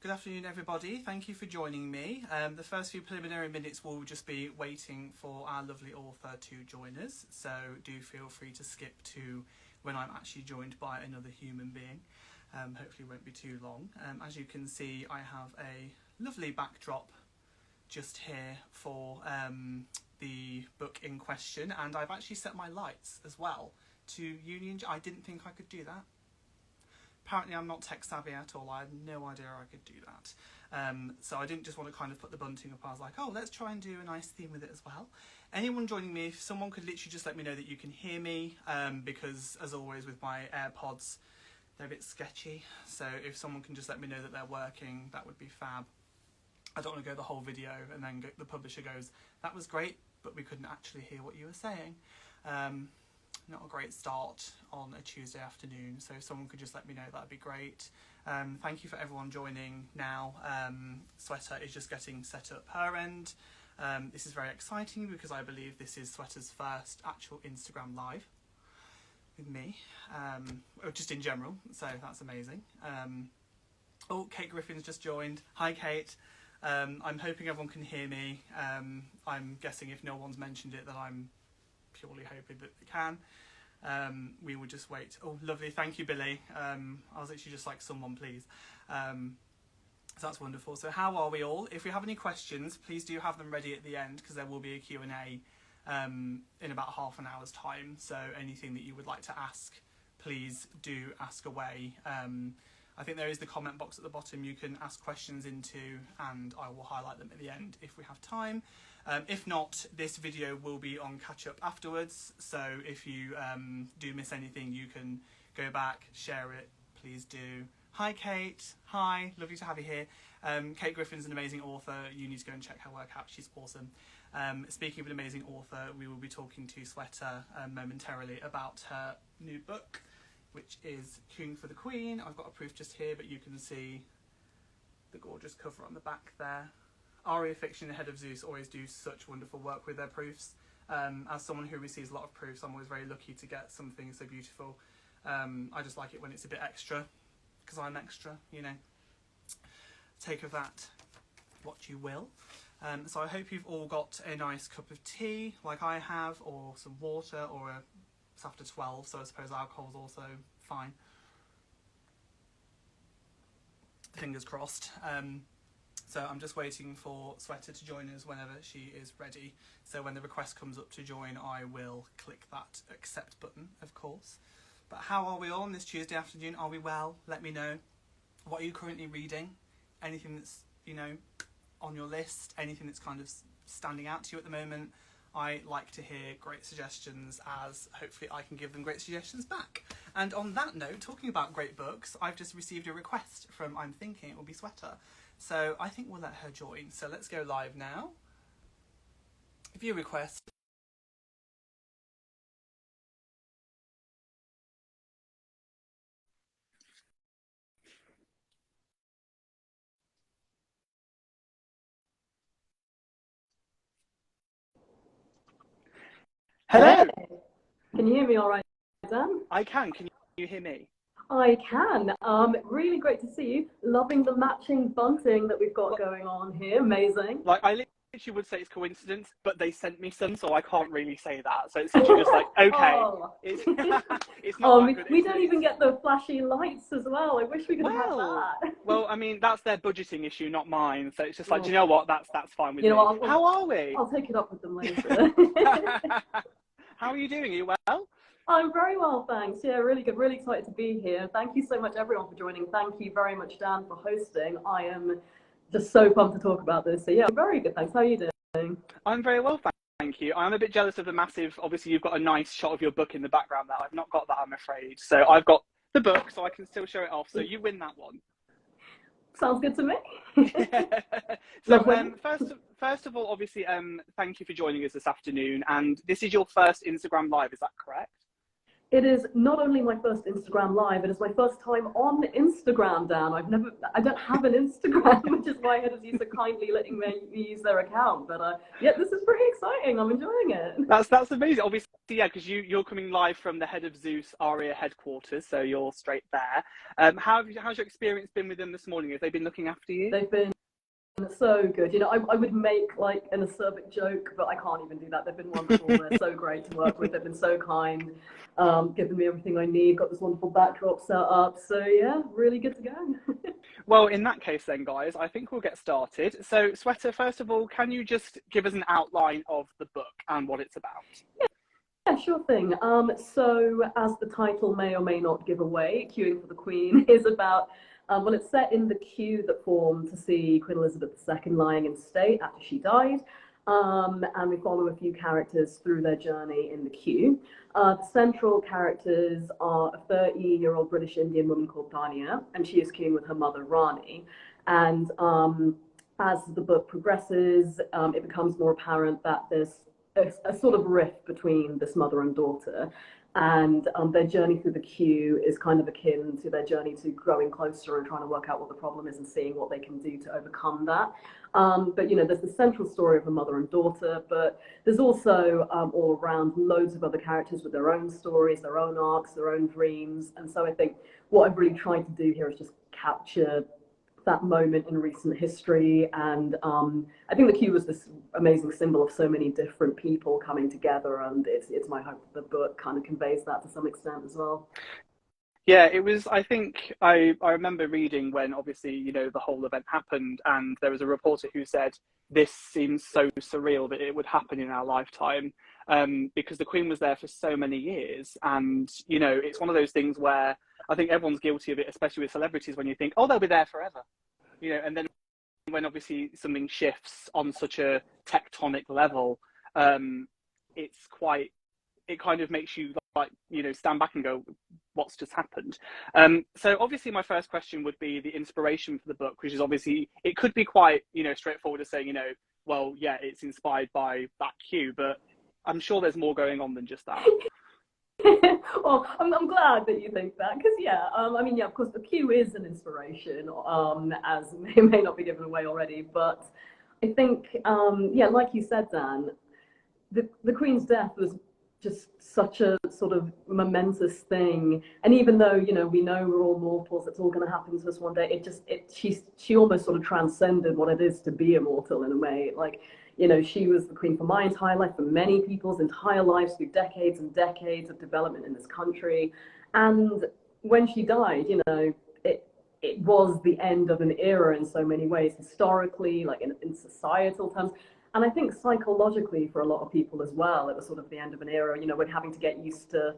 Good afternoon, everybody. Thank you for joining me. The first few preliminary minutes will just be waiting for our lovely author to join us, so do feel free to skip to when I'm actually joined by another human being. Hopefully it won't be too long. As you can see, I have a lovely backdrop just here for the book in question, and I've actually set my lights as well to Union. I didn't think I could do that. Apparently I'm not tech savvy at all. I had no idea I could do that. So I didn't just want to kind of put the bunting up. I was like, oh, let's try and do a nice theme with it as well. Anyone joining me, if someone could literally just let me know that you can hear me, because as always with my AirPods, they're a bit sketchy. So if someone can just let me know that they're working, that would be fab. I don't want to go the whole video and then the publisher goes, that was great, but we couldn't actually hear what you were saying. Not a great start on a Tuesday afternoon, so if someone could just let me know, that'd be great. Thank you for everyone joining now. Sweater is just getting set up her end. This is very exciting because I believe this is Sweater's first actual Instagram live with me, or just in general, so that's amazing. Oh, Kate Griffin's just joined. Hi, Kate. I'm hoping everyone can hear me. I'm guessing if no one's mentioned it, that I'm purely hoping that they can. We will just wait. Oh, lovely. Thank you, Billy. I was actually just like, someone please. So that's wonderful. So how are we all? If we have any questions, please do have them ready at the end, because there will be a Q&A in about half an hour's time. So anything that you would like to ask, please do ask away. I think there is the comment box at the bottom you can ask questions into, and I will highlight them at the end if we have time. If not, this video will be on catch up afterwards, so if you do miss anything, you can go back, share it, please do. Hi Kate, hi, lovely to have you here. Kate Griffin's an amazing author, you need to go and check her work out, she's awesome. Speaking of an amazing author, we will be talking to Sweater momentarily about her new book, which is King for the Queen. I've got a proof just here, but you can see the gorgeous cover on the back there. Aria Fiction and Head of Zeus always do such wonderful work with their proofs. As someone who receives a lot of proofs, I'm always very lucky to get something so beautiful. I just like it when it's a bit extra, because I'm extra, you know. Take of that what you will. So I hope you've all got a nice cup of tea, like I have, or some water, or it's after 12, so I suppose alcohol's also fine. Fingers crossed. So I'm just waiting for Sweater to join us whenever she is ready. So when the request comes up to join, I will click that accept button, of course. But how are we all on this Tuesday afternoon? Are we well? Let me know. What are you currently reading? Anything that's, you know, on your list? Anything that's kind of standing out to you at the moment? I like to hear great suggestions, as hopefully I can give them great suggestions back. And on that note, talking about great books, I've just received a request from I'm Thinking It Will Be Sweater. So I think we'll let her join. So let's go live now. View request. Hello. Can you hear me all right, Dan? I can. Can you hear me? I can. Really great to see you. Loving the matching bunting that we've got going on here. Amazing. Like, I literally would say it's coincidence, but they sent me some, so I can't really say that. So it's literally just like, okay. Oh. It's not that good. We don't even get the flashy lights as well. I wish we could have that. Well, I mean, that's their budgeting issue, not mine. So it's just like, do you know what? That's fine with me. What, How are we? I'll take it up with them later. How are you doing? Are you well? I'm very well, thanks. Yeah, really good. Really excited to be here. Thank you so much, everyone, for joining. Thank you very much, Dan, for hosting. I am just so pumped to talk about this. So yeah, very good. Thanks. How are you doing? I'm very well, thank you. I'm a bit jealous of the massive, obviously you've got a nice shot of your book in the background there. I've not got that, I'm afraid. So I've got the book, so I can still show it off. So you win that one. Sounds good to me. So first of all, obviously, thank you for joining us this afternoon. And this is your first Instagram Live, is that correct? It is not only my first Instagram live, it is my first time on Instagram, Dan. I don't have an Instagram, which is why Headers are kindly letting me use their account. But yeah, this is pretty exciting. I'm enjoying it. That's amazing. Obviously, yeah, because you're coming live from the Head of Zeus Aria headquarters, so you're straight there. How's your experience been with them this morning? Have they been looking after you? They've been so good. You know, I would make like an acerbic joke, but I can't even do that. They've been wonderful. They're so great to work with. They've been so kind, giving me everything I need. Got this wonderful backdrop set up. So yeah, really good to go. Well, in that case then, guys, I think we'll get started. So, Sweater, first of all, can you just give us an outline of the book and what it's about? Yeah, sure thing. So as the title may or may not give away, Queuing for the Queen is about, well, it's set in the queue that formed to see Queen Elizabeth II lying in state after she died. And we follow a few characters through their journey in the queue. The central characters are a 30-year-old British Indian woman called Aria, and she is queuing with her mother, Rani. And as the book progresses, it becomes more apparent that there's a sort of rift between this mother and daughter, and their journey through the queue is kind of akin to their journey to growing closer and trying to work out what the problem is and seeing what they can do to overcome that. But you know, there's the central story of a mother and daughter, but there's also all around loads of other characters with their own stories, their own arcs, their own dreams. And so I think what I've really tried to do here is just capture that moment in recent history, and I think the queue was this amazing symbol of so many different people coming together, and it's my hope that the book kind of conveys that to some extent as well. Yeah, it was, I think, I remember reading when obviously, you know, the whole event happened, and there was a reporter who said, this seems so surreal that it would happen in our lifetime, because the Queen was there for so many years. And, you know, it's one of those things where I think everyone's guilty of it, especially with celebrities, when you think, oh, they'll be there forever, you know, and then when obviously something shifts on such a tectonic level, it kind of makes you, like, you know, stand back and go, what's just happened? So obviously my first question would be the inspiration for the book, which is obviously, it could be quite, you know, straightforward as saying, you know, well, yeah, it's inspired by that queue, but I'm sure there's more going on than just that. Well, I'm glad that you think that, because yeah, I mean, yeah, of course the queue is an inspiration, as may not be given away already, but I think, yeah, like you said, Dan, the Queen's death was just such a sort of momentous thing, and even though, you know, we know we're all mortals, it's all going to happen to us one day, she almost sort of transcended what it is to be immortal in a way. Like, you know, she was the Queen for my entire life, for many people's entire lives, through decades and decades of development in this country. And when she died, you know, it was the end of an era in so many ways, historically, like in societal terms. And I think psychologically for a lot of people as well, it was sort of the end of an era. You know, we're having to get used to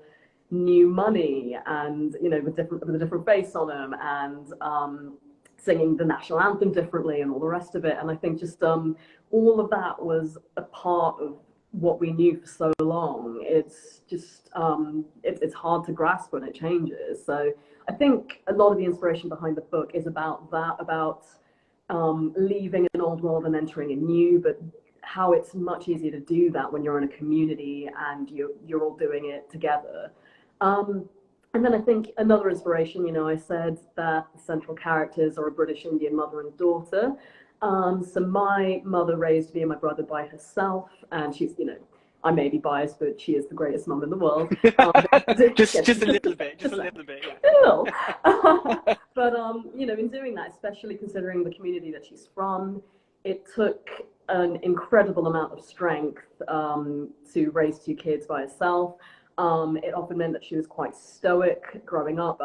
new money, and, you know, with a different face on them, and singing the national anthem differently and all the rest of it. And I think just all of that was a part of what we knew for so long. It's just it's hard to grasp when it changes. So I think a lot of the inspiration behind the book is about that, about leaving an old world and entering a new, but how it's much easier to do that when you're in a community and you're all doing it together. And then I think another inspiration, you know, I said that the central characters are a British Indian mother and daughter. So my mother raised me and my brother by herself, and she's, you know, I may be biased, but she is the greatest mum in the world. just a little bit, just a little bit, yeah. A little. But, you know, in doing that, especially considering the community that she's from, it took an incredible amount of strength to raise two kids by herself. It often meant that she was quite stoic growing up.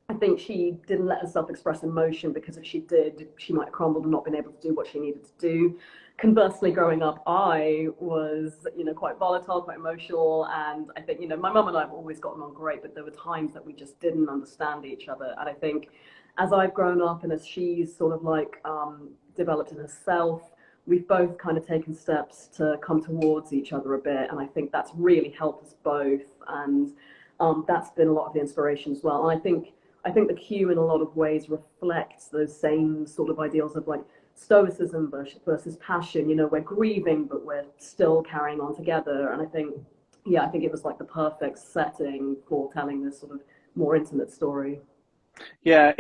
I think she didn't let herself express emotion, because if she did, she might have crumbled and not been able to do what she needed to do. Conversely, growing up, I was, you know, quite volatile, quite emotional, and I think, you know, my mum and I have always gotten on great, but there were times that we just didn't understand each other. And I think as I've grown up and as she's sort of like developed in herself, we've both kind of taken steps to come towards each other a bit, and I think that's really helped us both, and that's been a lot of the inspiration as well. And I think the queue in a lot of ways reflects those same sort of ideals of like stoicism versus passion. You know, we're grieving, but we're still carrying on together. And I think yeah, I think it was like the perfect setting for telling this sort of more intimate story. Yeah,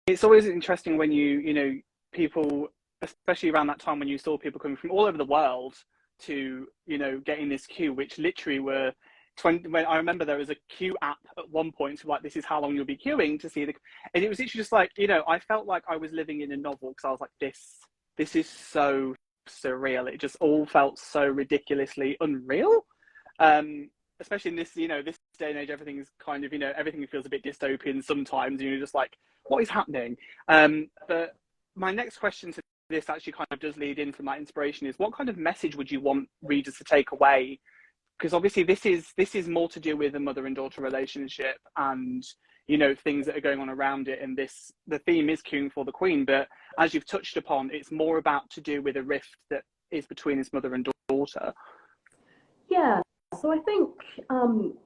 it's always interesting when you know, people, especially around that time when you saw people coming from all over the world to, you know, getting this queue, which literally were 20, when I remember there was a queue app at one point, so like, this is how long you'll be queuing to see the, and it was literally just like, you know, I felt like I was living in a novel because I was like, this is so surreal. It just all felt so ridiculously unreal. Um, Especially in this, you know, this day and age, everything's kind of, you know, everything feels a bit dystopian sometimes. You know, just like, what is happening? But my next question to this actually kind of does lead in from that inspiration is, what kind of message would you want readers to take away? Because obviously this is more to do with a mother and daughter relationship, and, you know, things that are going on around it. And this, the theme is queuing for the queen, but as you've touched upon, it's more about to do with a rift that is between his mother and daughter. Yeah, so I think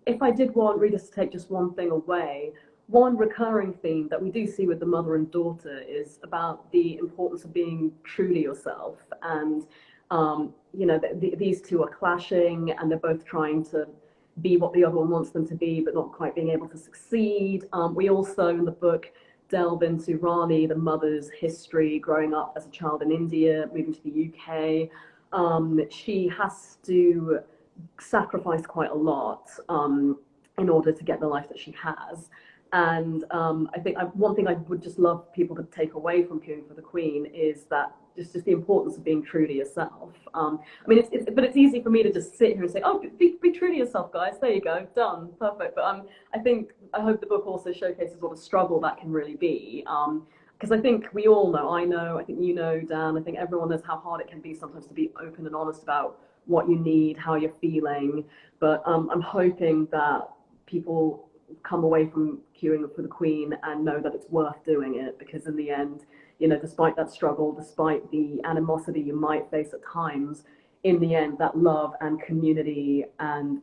if I did want readers to take just one thing away, one recurring theme that we do see with the mother and daughter is about the importance of being true to yourself. And, you know, these two are clashing and they're both trying to be what the other one wants them to be, but not quite being able to succeed. We also, in the book, delve into Rani, the mother's history, growing up as a child in India, moving to the UK. She has to sacrificed quite a lot in order to get the life that she has. And I think one thing I would just love people to take away from Queuing for the Queen is that just the importance of being true to yourself. I mean, but it's easy for me to just sit here and say, oh, be true to yourself, guys. There you go, done, perfect. But I hope the book also showcases what a struggle that can really be. Because I think we all know, I think you know, Dan, I think everyone knows how hard it can be sometimes to be open and honest about what you need, how you're feeling. But I'm hoping that people come away from Queuing for the Queen and know that it's worth doing it, because in the end, you know, despite that struggle, despite the animosity you might face at times, in the end, that love and community and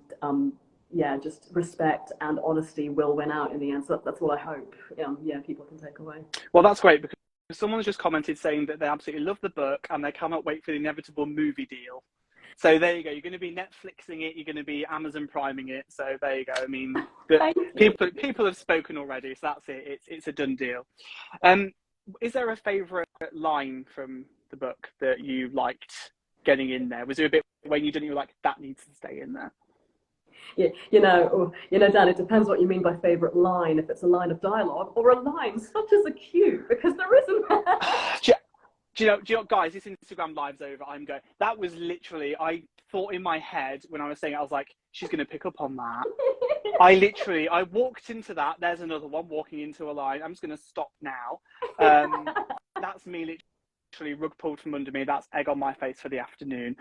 yeah, just respect and honesty will win out in the end. So that's what I hope, yeah, people can take away. Well, that's great, because someone's just commented saying that they absolutely love the book and they cannot wait for the inevitable movie deal. So there you go. You're going to be Netflixing it. You're going to be Amazon Priming it. So there you go. I mean, people have spoken already. So that's it. It's a done deal. Is there a favourite line from the book that you liked getting in there? Was there a bit when you didn't, you were like, that needs to stay in there? Yeah, Dan, it depends what you mean by favourite line. If it's a line of dialogue or a line such as a cue, because there isn't. Do you know, guys, this Instagram live's over. I'm going, that was literally, I thought in my head when I was saying it, I was like, she's going to pick up on that. I walked into that. There's another one walking into a line. I'm just going to stop now. That's me literally rug pulled from under me. That's egg on my face for the afternoon.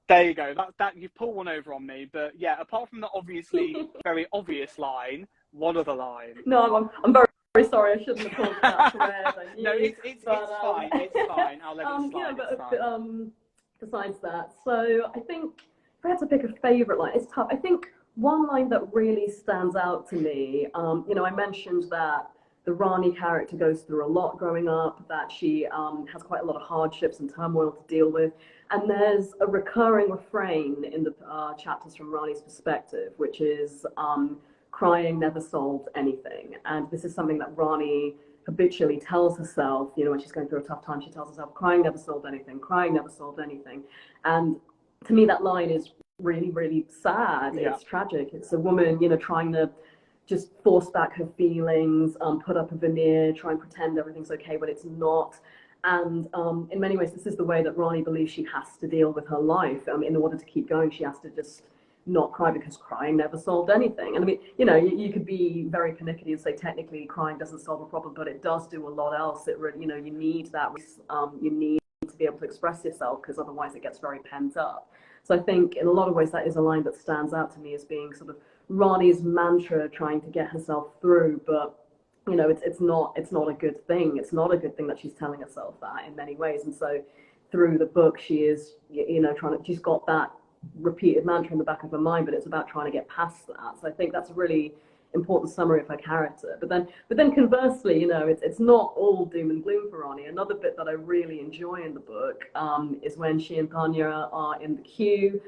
There you go. That you've pulled one over on me. But yeah, apart from the obviously very obvious line, what other line? No, I'm very sorry. I shouldn't have called that thread. No, it's fine. It's fine. I'll let it slide. Yeah, but besides that, so I think if I had to pick a favourite line, it's tough. I think one line that really stands out to me, you know, I mentioned that the Rani character goes through a lot growing up, that she has quite a lot of hardships and turmoil to deal with. And there's a recurring refrain in the chapters from Rani's perspective, which is crying never solved anything. And this is something that Rani habitually tells herself, you know, when she's going through a tough time, she tells herself, crying never solved anything, crying never solved anything. And to me, that line is really, really sad. Yeah. It's tragic. It's a woman, you know, trying to just force back her feelings, put up a veneer, try and pretend everything's okay when it's not. And in many ways, this is the way that Rani believes she has to deal with her life. In order to keep going, she has to just not cry, because crying never solved anything. And I mean, you know, you could be very pernickety and say technically crying doesn't solve a problem, but it does do a lot else. It really, you know, you need that. You need to be able to express yourself, because otherwise it gets very pent up. So I think in a lot of ways that is a line that stands out to me as being sort of Rani's mantra, trying to get herself through, but you know, it's not a good thing. It's not a good thing that she's telling herself that in many ways. And so through the book, she is, you know, she's got that repeated mantra in the back of her mind, but it's about trying to get past that. So I think that's a really important summary of her character. But then conversely, you know, it's not all doom and gloom for Rani. Another bit that I really enjoy in the book is when she and Tanya are in the queue.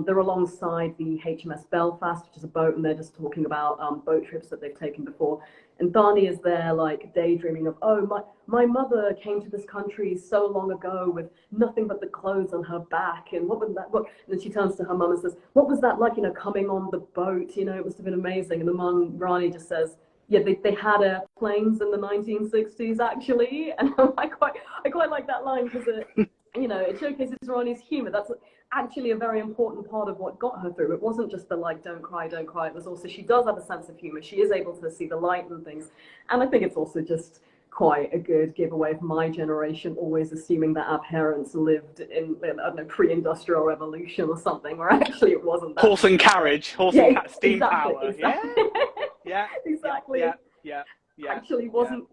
They're alongside the HMS Belfast, which is a boat, and they're just talking about boat trips that they've taken before. And Barney is there, like, daydreaming of, oh, my mother came to this country so long ago with nothing but the clothes on her back. And what was that? And then she turns to her mum and says, what was that like, coming on the boat? It must have been amazing. And the mum, Rani, just says, yeah, they had airplanes in the 1960s, actually. And I quite like that line because it showcases Rani's humor. That's actually a very important part of what got her through. It wasn't just the, like, don't cry, don't cry. It was also, she does have a sense of humor. She is able to see the light and things. And I think it's also just quite a good giveaway of my generation always assuming that our parents lived in, I don't know, pre-industrial revolution or something, where actually it wasn't that. Horse and carriage, steam exactly, power. Exactly. Yeah. Exactly. Yeah. Actually wasn't,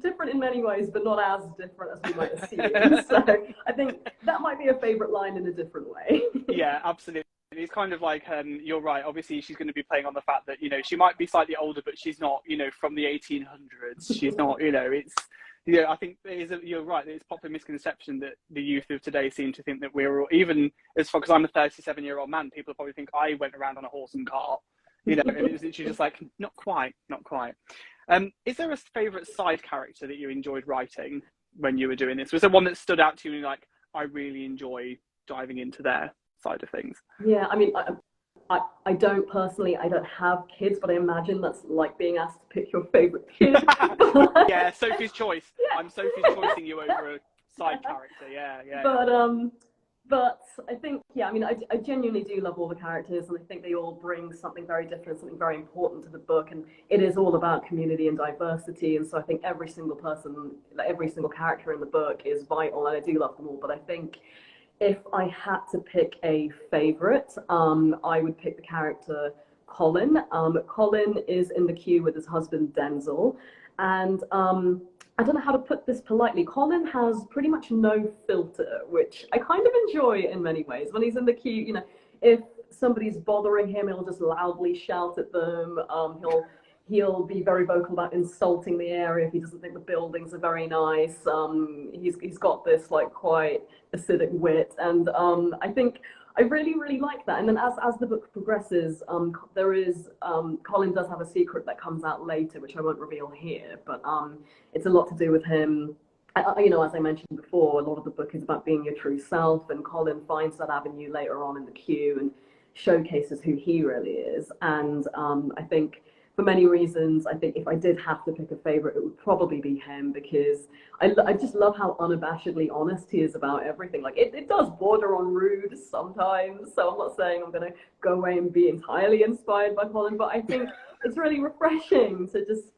different in many ways, but not as different as we might assume. So I think that might be a favourite line in a different way. Yeah, absolutely. It's kind of like, you're right, obviously she's going to be playing on the fact that, she might be slightly older, but she's not, from the 1800s. She's not, it's, I think you're right, it's a popular misconception that the youth of today seem to think that we're all, even as far, because I'm a 37-year-old man, people probably think I went around on a horse and cart, and it was literally just like, not quite. Is there a favourite side character that you enjoyed writing when you were doing this? Was there one that stood out to you and you're like, I really enjoy diving into their side of things? Yeah, I mean, I don't personally, I don't have kids, but I imagine that's like being asked to pick your favourite kid. Yeah, Sophie's choice. Yeah. I'm Sophie's choicing you over a side character. Yeah. But I think, I mean, I genuinely do love all the characters, and I think they all bring something very different, something very important to the book, and it is all about community and diversity, and so I think every single person, every single character in the book is vital, and I do love them all, but I think if I had to pick a favourite, I would pick the character Colin. Colin is in the queue with his husband Denzel, and I don't know how to put this politely. Colin has pretty much no filter, which I kind of enjoy in many ways. When he's in the queue, if somebody's bothering him, he'll just loudly shout at them. He'll be very vocal about insulting the area if he doesn't think the buildings are very nice. He's got this like quite acidic wit, and I think I really, really like that. And then as the book progresses, there is Colin does have a secret that comes out later, which I won't reveal here, but it's a lot to do with him. As I mentioned before, a lot of the book is about being your true self, and Colin finds that avenue later on in the queue and showcases who he really is. And I think for many reasons, I think if I did have to pick a favorite, it would probably be him, because I just love how unabashedly honest he is about everything. Like it does border on rude sometimes, so I'm not saying I'm going to go away and be entirely inspired by Colin, but I think it's really refreshing to just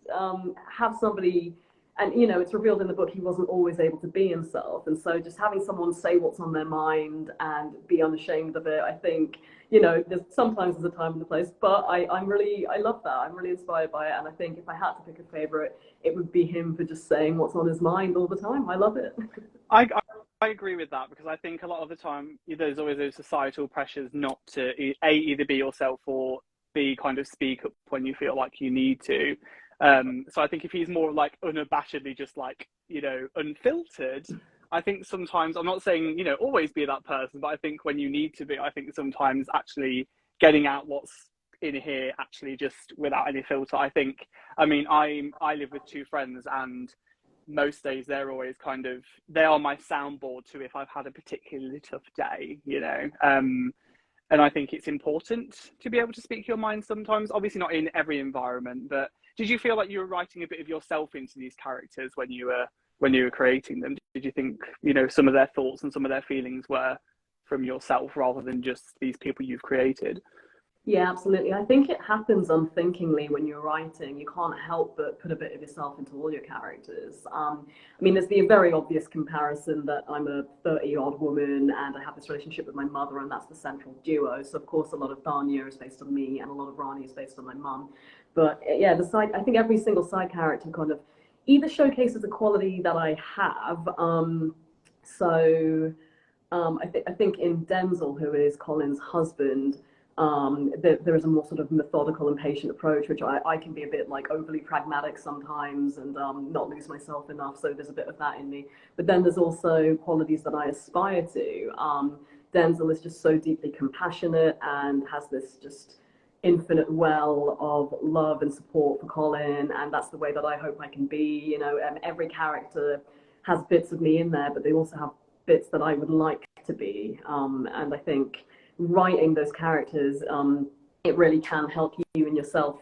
have somebody, and it's revealed in the book he wasn't always able to be himself, and so just having someone say what's on their mind and be unashamed of it, I think sometimes there's a time and a place, but I love that. I'm really inspired by it, and I think if I had to pick a favorite, it would be him for just saying what's on his mind all the time. I love it. I agree with that, because I think a lot of the time there's always those societal pressures not to either be yourself or B, kind of speak up when you feel like you need to. So I think if he's more like unabashedly just like, unfiltered, I think sometimes, I'm not saying, always be that person, but I think when you need to be, I think sometimes actually getting out what's in here, actually just without any filter. I live with two friends, and most days they're always they are my soundboard to if I've had a particularly tough day, and I think it's important to be able to speak your mind sometimes, obviously not in every environment. But did you feel like you were writing a bit of yourself into these characters when you were creating them? Did you think, some of their thoughts and some of their feelings were from yourself rather than just these people you've created? Yeah, absolutely. I think it happens unthinkingly when you're writing. You can't help but put a bit of yourself into all your characters. There's the very obvious comparison that I'm a 30-odd woman and I have this relationship with my mother, and that's the central duo. So, of course, a lot of Danya is based on me and a lot of Rani is based on my mum. But, yeah, I think every single side character kind of either showcases a quality that I have. I think in Denzel, who is Colin's husband, there is a more sort of methodical and patient approach, which I can be a bit like overly pragmatic sometimes and not lose myself enough. So there's a bit of that in me. But then there's also qualities that I aspire to. Denzel is just so deeply compassionate and has this just infinite well of love and support for Colin, and that's the way that I hope I can be. You know, every character has bits of me in there, but they also have bits that I would like to be. And I think writing those characters, it really can help you and yourself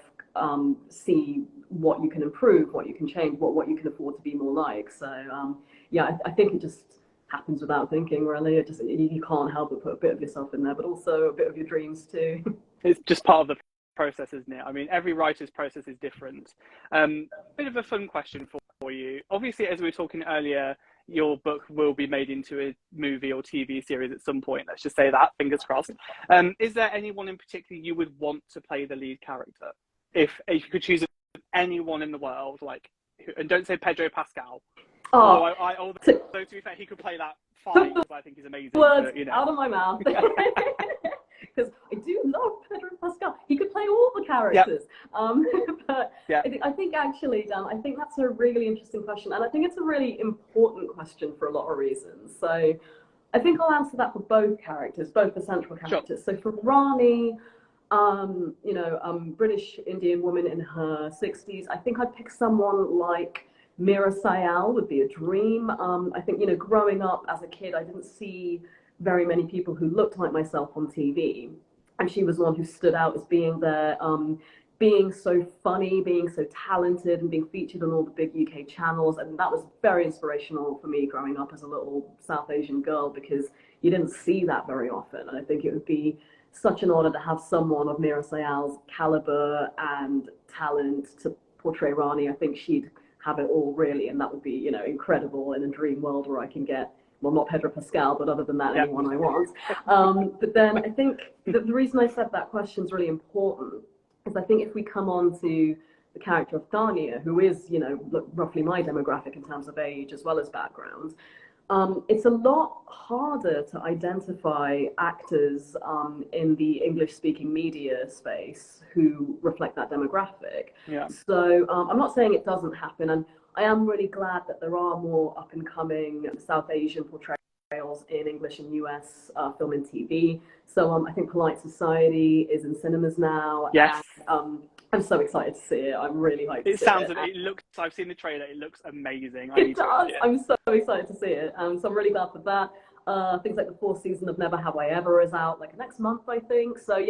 see what you can improve, what you can change, what you can afford to be more like. So yeah, I think it just happens without thinking, really. It just, you can't help but put a bit of yourself in there, but also a bit of your dreams too. It's just part of the process, isn't it? I mean, every writer's process is different. Bit of a fun question for you. Obviously, as we were talking earlier, your book will be made into a movie or TV series at some point. Let's just say that, fingers crossed. Is there anyone in particular you would want to play the lead character? If you could choose anyone in the world, like, and don't say Pedro Pascal. Oh, although to be fair, he could play that fine, because I think he's amazing. Words but, you know. out of my mouth. Because I do love Pedro Pascal. He could play all the characters. Yep. But yeah. I think actually, Dan, I think that's a really interesting question. And I think it's a really important question for a lot of reasons. So I think I'll answer that for both characters, both the central characters. Sure. So for Rani, British Indian woman in her 60s, I think I'd pick someone like Mira Sayal would be a dream. I think, growing up as a kid, I didn't see very many people who looked like myself on TV. And she was one who stood out as being there, being so funny, being so talented, and being featured on all the big UK channels. And that was very inspirational for me growing up as a little South Asian girl, because you didn't see that very often. And I think it would be such an honor to have someone of Mira Sayal's caliber and talent to portray Rani. I think she'd have it all, really, and that would be, incredible in a dream world where I can get, well, not Pedro Pascal, but other than that, anyone I want. But then I think the reason I said that question is really important is I think if we come on to the character of Thania, who is, roughly my demographic in terms of age as well as background, it's a lot harder to identify actors in the English-speaking media space who reflect that demographic. Yeah. So I'm not saying it doesn't happen, and I am really glad that there are more up-and-coming South Asian portrayals in English and US film and TV. So I think Polite Society is in cinemas now. Yes. And, I'm so excited to see it. I'm really hyped to see it. It looks, I've seen the trailer, it looks amazing. It does. I'm so excited to see it. So I'm really glad for that. Things like the fourth season of Never Have I Ever is out like next month, I think. So,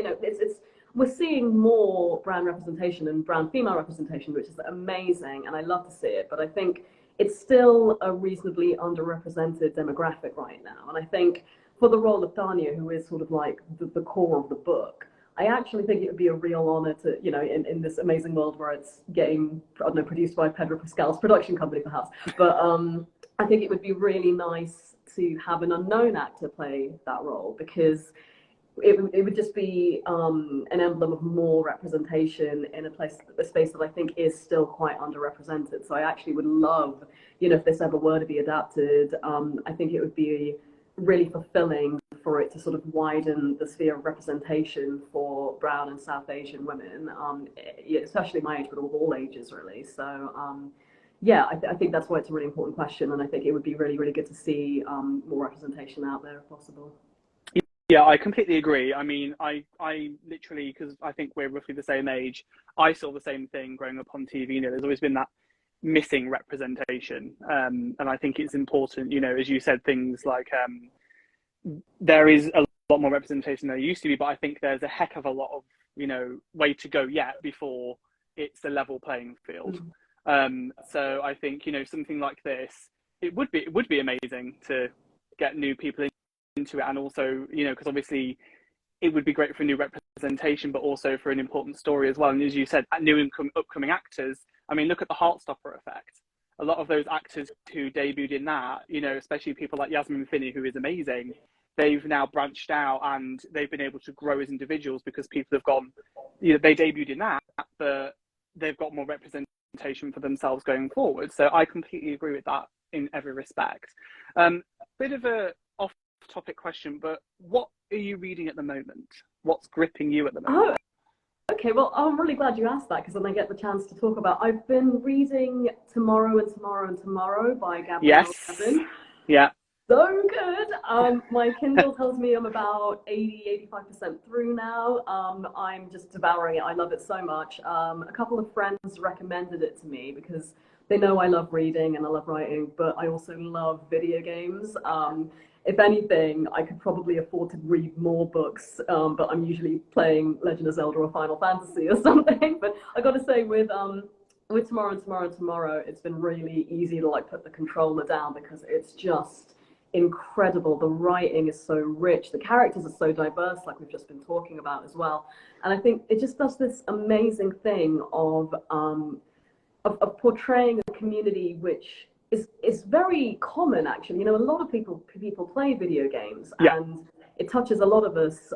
we're seeing more brand representation and brand female representation, which is amazing. And I love to see it. But I think it's still a reasonably underrepresented demographic right now. And I think for the role of Thania, who is sort of like the core of the book, I actually think it would be a real honor to, in this amazing world where it's getting, produced by Pedro Pascal's production company, perhaps. But I think it would be really nice to have an unknown actor play that role, because it would just be an emblem of more representation in a space that I think is still quite underrepresented. So I actually would love, if this ever were to be adapted, I think it would be really fulfilling for it to sort of widen the sphere of representation for brown and South Asian women, especially my age, but of all ages, really. So, I think that's why it's a really important question, and I think it would be really, really good to see more representation out there if possible. Yeah, I completely agree. I mean, I literally, because I think we're roughly the same age, I saw the same thing growing up on TV. There's always been that missing representation, and I think it's important, as you said, things like there is a lot more representation than there used to be, but I think there's a heck of a lot of way to go yet before it's a level playing field. So I think something like this, it would be amazing to get new people into it, and also because obviously it would be great for new representation, but also for an important story as well. And as you said, new upcoming actors, I mean, look at the Heartstopper effect. A lot of those actors who debuted in that, especially people like Yasmin Finney, who is amazing, they've now branched out and they've been able to grow as individuals because people have gone, they debuted in that, but they've got more representation for themselves going forward. So I completely agree with that in every respect. Bit of a off-topic question, but what are you reading at the moment? What's gripping you at the moment? Okay, well, I'm really glad you asked that, because then I get the chance to talk about. I've been reading Tomorrow and Tomorrow and Tomorrow by Gabrielle Levin. Yeah. So good. My Kindle tells me I'm about 85% through now. I'm just devouring it. I love it so much. A couple of friends recommended it to me because they know I love reading and I love writing, but I also love video games. If anything, I could probably afford to read more books, but I'm usually playing Legend of Zelda or Final Fantasy or something. But I got to say, with Tomorrow, it's been really easy to like put the controller down because it's just incredible. The writing is so rich. The characters are so diverse, like we've just been talking about as well. And I think it just does this amazing thing of portraying a community which is very common, actually. You know, a lot of people play video games, Yeah. and it touches a lot of us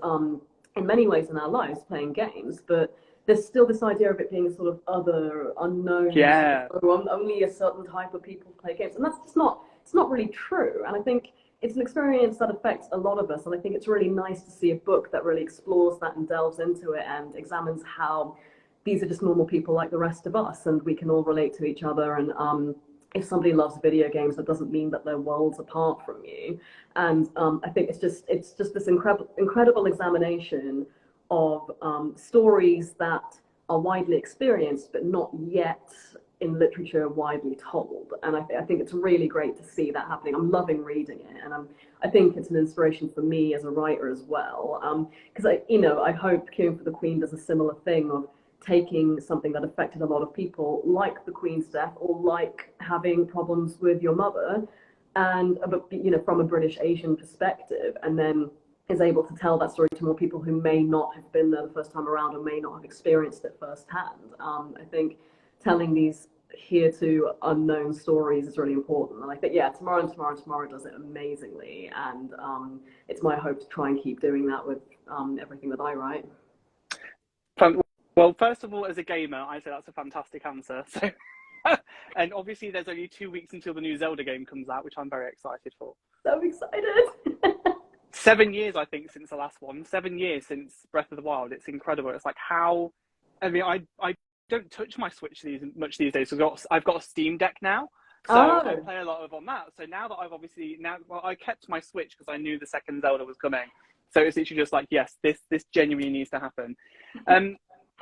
in many ways in our lives playing games, but there's still this idea of it being a sort of other, unknown, Yeah. sort of, only a certain type of people play games, and that's just not, it's not really true. And I think it's an experience that affects a lot of us, and I think it's really nice to see a book that really explores that and delves into it and examines how these are just normal people like the rest of us, and we can all relate to each other. And if somebody loves video games, that doesn't mean that they're worlds apart from you. And I think it's just this incredible examination of stories that are widely experienced but not yet in literature widely told. And I think it's really great to see that happening. I'm loving reading it, and I think it's an inspiration for me as a writer as well. Because I hope Queuing for the Queen does a similar thing of taking something that affected a lot of people, like the Queen's death, or like having problems with your mother, and from a British Asian perspective, and then is able to tell that story to more people who may not have been there the first time around or may not have experienced it firsthand. I think telling these hitherto unknown stories is really important, and I think Tomorrow does it amazingly, and it's my hope to try and keep doing that with everything that I write. Well, first of all, as a gamer, I say that's a fantastic answer. So, and obviously, there's only 2 weeks until the new Zelda game comes out, which I'm very excited for. So excited! 7 years, I think, since the last one. 7 years since Breath of the Wild. It's incredible. It's like how, I mean, I don't touch my Switch much these days. So I've got a Steam Deck now, so I play a lot on that. So now that I kept my Switch because I knew the second Zelda was coming. So it's literally just like, yes, this genuinely needs to happen.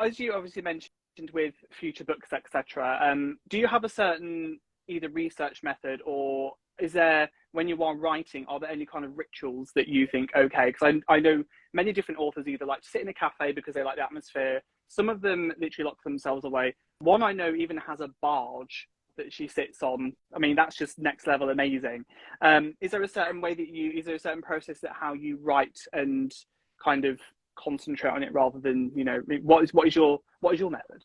As you obviously mentioned with future books, etc., do you have a certain either research method, or is there, when you are writing, are there any kind of rituals that you think, okay, because I know many different authors either like to sit in a cafe because they like the atmosphere. Some of them literally lock themselves away. One I know even has a barge that she sits on. I mean, that's just next level amazing. Is there a certain way that is there a certain process that how you write and kind of concentrate on it rather than, what is your method?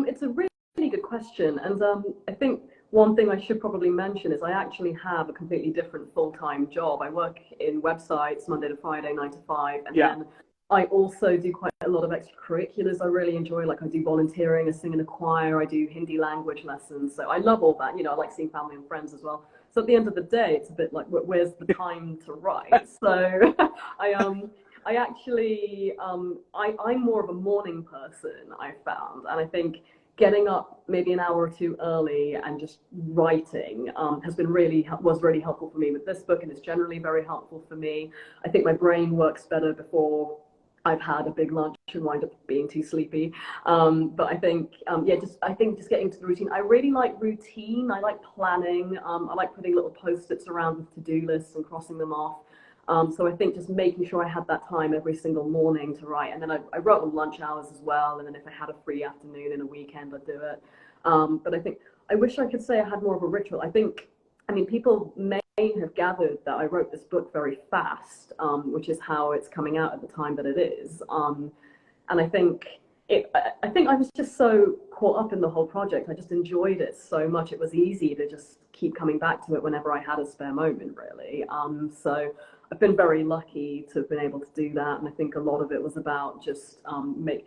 It's a really good question, and I think one thing I should probably mention is I actually have a completely different full-time job. I work in websites Monday to Friday, 9 to 5, and then I also do quite a lot of extracurriculars I really enjoy. Like, I do volunteering, I sing in a choir, I do Hindi language lessons. So I love all that. I like seeing family and friends as well. So at the end of the day, it's a bit like, where's the time to write? So I actually, I'm more of a morning person, I found. And I think getting up maybe an hour or two early and just writing was really helpful for me with this book, and it's generally very helpful for me. I think my brain works better before I've had a big lunch and wind up being too sleepy. But I think, just getting to the routine. I really like routine. I like planning. I like putting little post-its around with to-do lists and crossing them off. So I think just making sure I had that time every single morning to write. And then I wrote on lunch hours as well. And then if I had a free afternoon in a weekend, I'd do it. But I wish I could say I had more of a ritual. People may have gathered that I wrote this book very fast, which is how it's coming out at the time that it is. And I think I was just so caught up in the whole project. I just enjoyed it so much. It was easy to just keep coming back to it whenever I had a spare moment, really. So I've been very lucky to have been able to do that. And I think a lot of it was about just when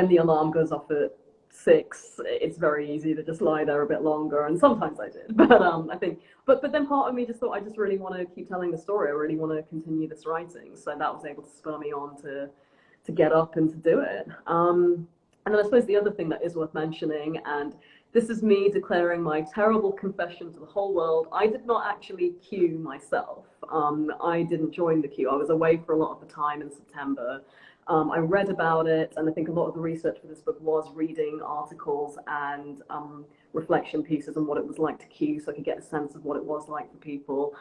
the alarm goes off at 6, it's very easy to just lie there a bit longer, and sometimes I did. But then part of me just thought, I just really want to keep telling the story. I really want to continue this writing. So that was able to spur me on to get up and to do it. And then I suppose the other thing that is worth mentioning, and this is me declaring my terrible confession to the whole world. I did not actually queue myself. I didn't join the queue. I was away for a lot of the time in September. I read about it, and I think a lot of the research for this book was reading articles and reflection pieces on what it was like to queue, so I could get a sense of what it was like for people.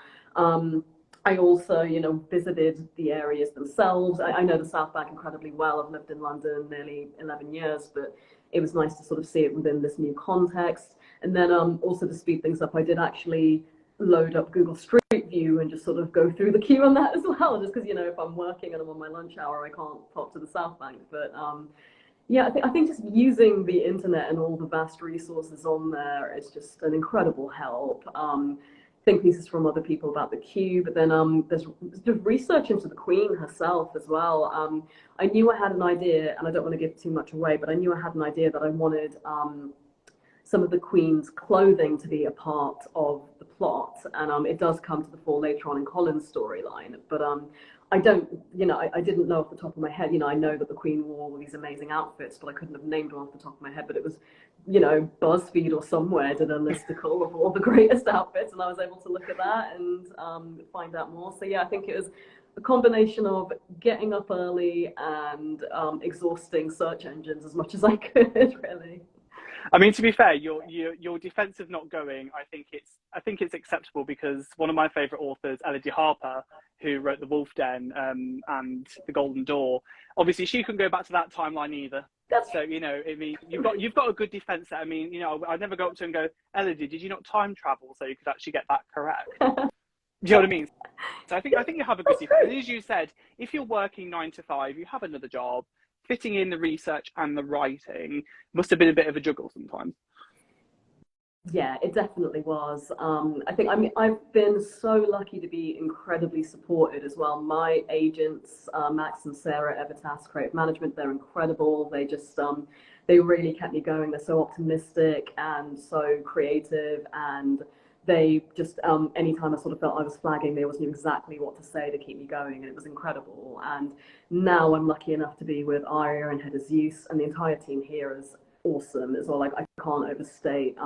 I also, visited the areas themselves. I know the South Bank incredibly well. I've lived in London nearly 11 years, but it was nice to sort of see it within this new context. And then also to speed things up, I did actually load up Google Street View and just sort of go through the queue on that as well, just because, if I'm working and I'm on my lunch hour, I can't pop to the South Bank. But yeah, I think just using the internet and all the vast resources on there is just an incredible help. Think pieces from other people about the queue, but then there's research into the Queen herself as well. I knew I had an idea, and I don't want to give too much away, but I knew I had an idea that I wanted some of the Queen's clothing to be a part of the plot, and it does come to the fore later on in Colin's storyline, but I don't, I didn't know off the top of my head. I know that the Queen wore all these amazing outfits, but I couldn't have named one off the top of my head. But it was, BuzzFeed or somewhere did a listicle of all the greatest outfits, and I was able to look at that and find out more. So yeah, I think it was a combination of getting up early and exhausting search engines as much as I could, really. I mean, to be fair, your defense of not going, I think it's acceptable, because one of my favourite authors, Elodie Harper, who wrote The Wolf Den and The Golden Door, obviously she couldn't go back to that timeline either. So I mean, you've got a good defence there. I mean, I'd never go up to her and go, Elodie, did you not time travel so you could actually get that correct? Do you know what I mean? So I think you have a good defence. As you said, if you're working 9 to 5, you have another job. Fitting in the research and the writing must have been a bit of a juggle sometimes. Yeah, it definitely was. I've been so lucky to be incredibly supported as well. My agents, Max and Sarah, Evertas Creative Management, they're incredible. They just, they really kept me going. They're so optimistic and so creative, and they just, anytime I sort of felt I was flagging, they always knew exactly what to say to keep me going, and it was incredible. And now I'm lucky enough to be with Aria and Head of Zeus, and the entire team here is awesome as well. Like, I can't overstate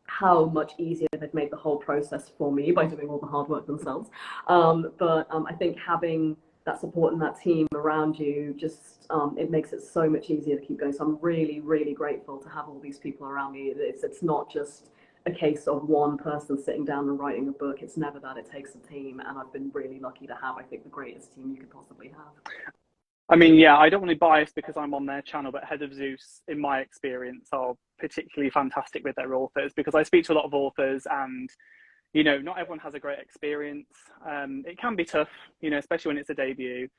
how much easier they've made the whole process for me by doing all the hard work themselves. But I think having that support and that team around you just it makes it so much easier to keep going. So I'm really, really grateful to have all these people around me. It's not just a case of one person sitting down and writing a book. It's never that. It takes a team, and I've been really lucky to have, I think, the greatest team you could possibly have. I mean, yeah, I don't want to be biased because I'm on their channel, but Head of Zeus, in my experience, are particularly fantastic with their authors, because I speak to a lot of authors, and not everyone has a great experience. It can be tough, especially when it's a debut.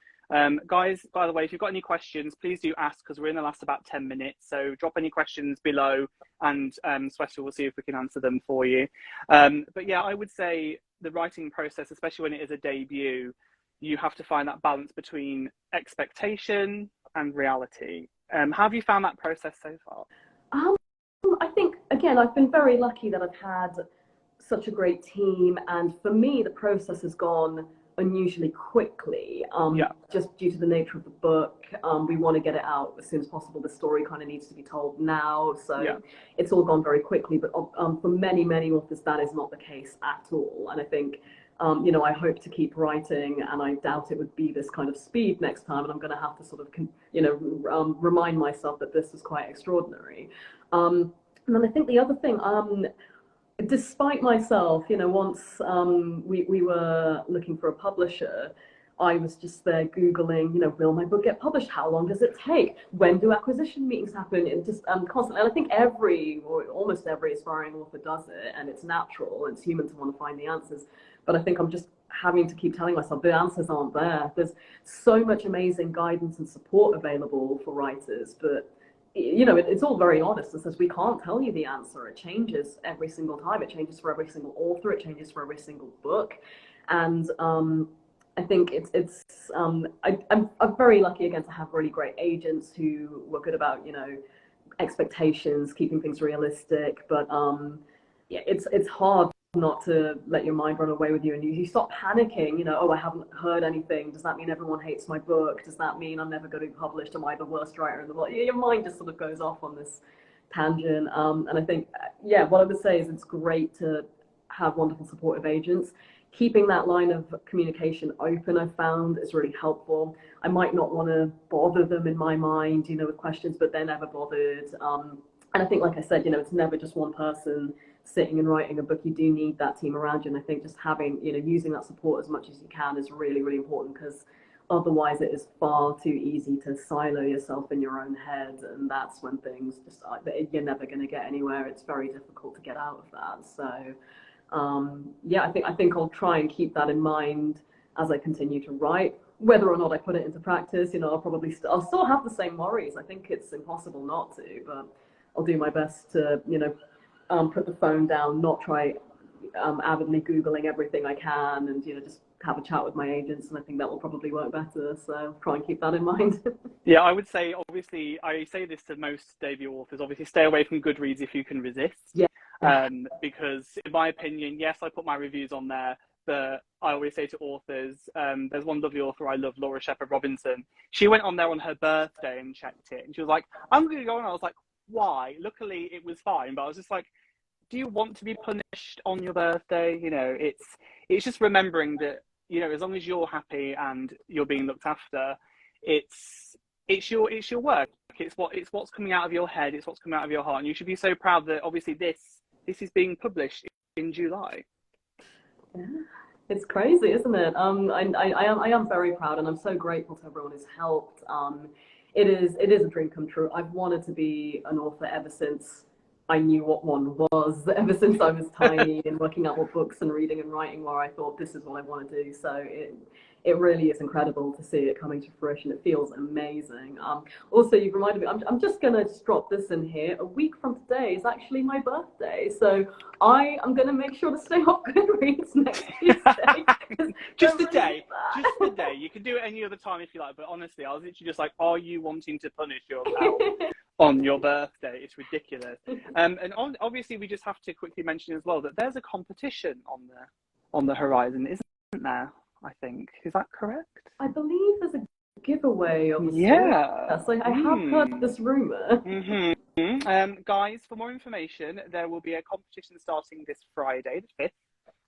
Guys, by the way, if you've got any questions, please do ask, because we're in the last about 10 minutes. So drop any questions below, and Sweater will see if we can answer them for you. But yeah, I would say the writing process, especially when it is a debut, you have to find that balance between expectation and reality. How have you found that process so far? I think, again, I've been very lucky that I've had such a great team, and for me, the process has gone unusually quickly, just due to the nature of the book. We want to get it out as soon as possible. The story kind of needs to be told now, so it's all gone very quickly. But for many, many authors, that is not the case at all. And I think, I hope to keep writing, and I doubt it would be this kind of speed next time. And I'm going to have to sort of, remind myself that this was quite extraordinary. And then I think the other thing, despite myself, once we were looking for a publisher, I was just there Googling, will my book get published? How long does it take? When do acquisition meetings happen? And just constantly, and I think almost every aspiring author does it, and it's natural, and it's human to want to find the answers. But I think I'm just having to keep telling myself the answers aren't there. There's so much amazing guidance and support available for writers, but it's all very honest. It says we can't tell you the answer. It changes every single time. It changes for every single author. It changes for every single book. And I think I'm very lucky again to have really great agents who were good about expectations, keeping things realistic. But it's hard not to let your mind run away with you, and you stop panicking, I haven't heard anything. Does that mean everyone hates my book? Does that mean I'm never going to be published? Am I the worst writer in the world? Your mind just sort of goes off on this tangent. And I think, yeah, what I would say is it's great to have wonderful supportive agents. Keeping that line of communication open, I've found, is really helpful. I might not want to bother them in my mind, with questions, but they're never bothered. And I think, like I said, it's never just one person sitting and writing a book. You do need that team around you. And I think just having, using that support as much as you can is really, really important, because otherwise it is far too easy to silo yourself in your own head. And that's when things just, you're never going to get anywhere. It's very difficult to get out of that. So, yeah, I think I'll try and keep that in mind as I continue to write. Whether or not I put it into practice, I'll still have the same worries. I think it's impossible not to, but I'll do my best to, put the phone down, not try avidly Googling everything I can, and, just have a chat with my agents. And I think that will probably work better. So try and keep that in mind. Yeah, I would say, obviously, I say this to most debut authors, obviously stay away from Goodreads if you can resist. Yeah. Because in my opinion, yes, I put my reviews on there, but I always say to authors, there's one lovely author I love, Laura Shepherd Robinson. She went on there on her birthday and checked it, and she was like, I'm going to go on. I was like, why? Luckily, it was fine, but I was just like, do you want to be punished on your birthday? It's just remembering that, as long as you're happy and you're being looked after, it's your work. It's what's coming out of your head. It's what's coming out of your heart, and you should be so proud that obviously this is being published in July. Yeah, it's crazy, isn't it? I am very proud, and I'm so grateful to everyone who's helped. It is a dream come true. I've wanted to be an author ever since I knew what one was, ever since I was tiny and working out what books and reading and writing where I thought this is what I want to do. So it really is incredible to see it coming to fruition. It feels amazing. Also, you've reminded me, I'm just going to drop this in here. A week from today is actually my birthday. So I am going to make sure to stay off Goodreads next Tuesday. Just a day. Just a day. You can do it any other time if you like. But honestly, I was literally just like, are you wanting to punish yourself on your birthday? It's ridiculous. And obviously, we just have to quickly mention as well that there's a competition on the horizon, isn't there? I think. Is that correct? I believe there's a giveaway on the Yeah. So I have heard this rumor. Guys, for more information, there will be a competition starting this Friday, the 5th,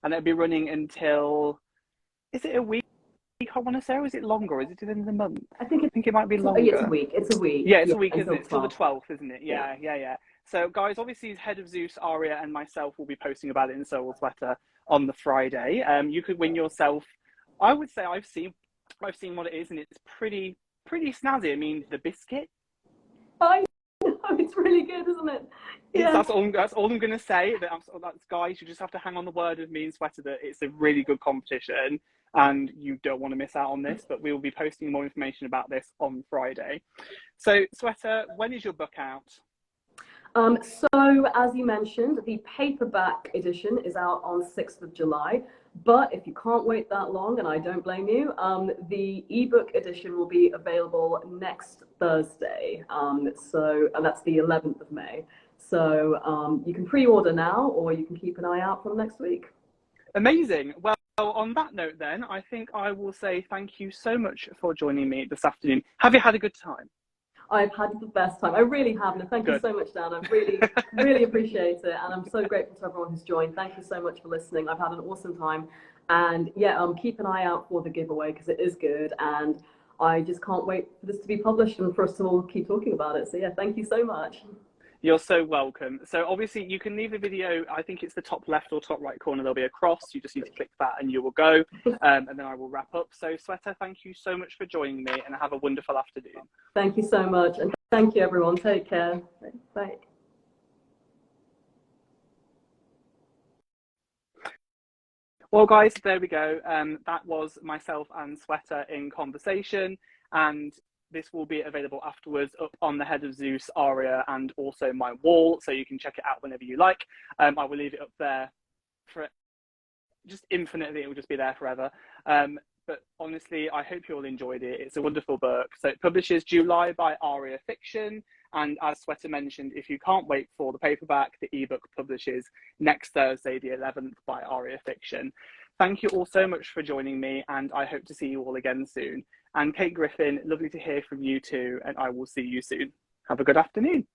and it'll be running until, is it a week, I want to say, or is it longer? Or is it to the end of the month? I think it might be longer. It's a week. It's a week. Yeah, it's a week, isn't it? It's till the 12th, isn't it? Yeah. So, guys, obviously, Head of Zeus, Aria, and myself will be posting about it in Soul Sweater on the Friday. You could win yourself. I would say I've seen what it is, and it's pretty snazzy. I mean, the biscuit. I know, it's really good, isn't it? Yeah. That's all I'm going to say. That's guys. You just have to hang on the word of me and Sweater that it's a really good competition, and you don't want to miss out on this. But we will be posting more information about this on Friday. So, Sweater, when is your book out? So, as you mentioned, the paperback edition is out on 6th of July. But if you can't wait that long, and I don't blame you, the ebook edition will be available next Thursday. And that's the 11th of May. So you can pre-order now, or you can keep an eye out from next week. Amazing. Well, on that note, then, I think I will say thank you so much for joining me this afternoon. Have you had a good time? I've had the best time. I really have. And thank you so much, Dan. I really, really appreciate it. And I'm so grateful to everyone who's joined. Thank you so much for listening. I've had an awesome time. And yeah, keep an eye out for the giveaway, because it is good. And I just can't wait for this to be published and for us to all keep talking about it. So yeah, thank you so much. You're so welcome. So obviously you can leave the video, I think it's the top left or top right corner, there'll be a cross. You just need to click that and you will go. And then I will wrap up. So Sweater, thank you so much for joining me, and have a wonderful afternoon. Thank you so much. And thank you, everyone. Take care. Bye. Well, guys, there we go. That was myself and Sweater in conversation, and this will be available afterwards up on the Head of Zeus, Aria, and also my wall, so you can check it out whenever you like. I will leave it up there for just infinitely. It will just be there forever. But honestly, I hope you all enjoyed it. It's a wonderful book. So it publishes July by Aria Fiction. And as Sweater mentioned, if you can't wait for the paperback, the ebook publishes next Thursday, the 11th, by Aria Fiction. Thank you all so much for joining me, and I hope to see you all again soon. And Kate Griffin, lovely to hear from you too, and I will see you soon. Have a good afternoon.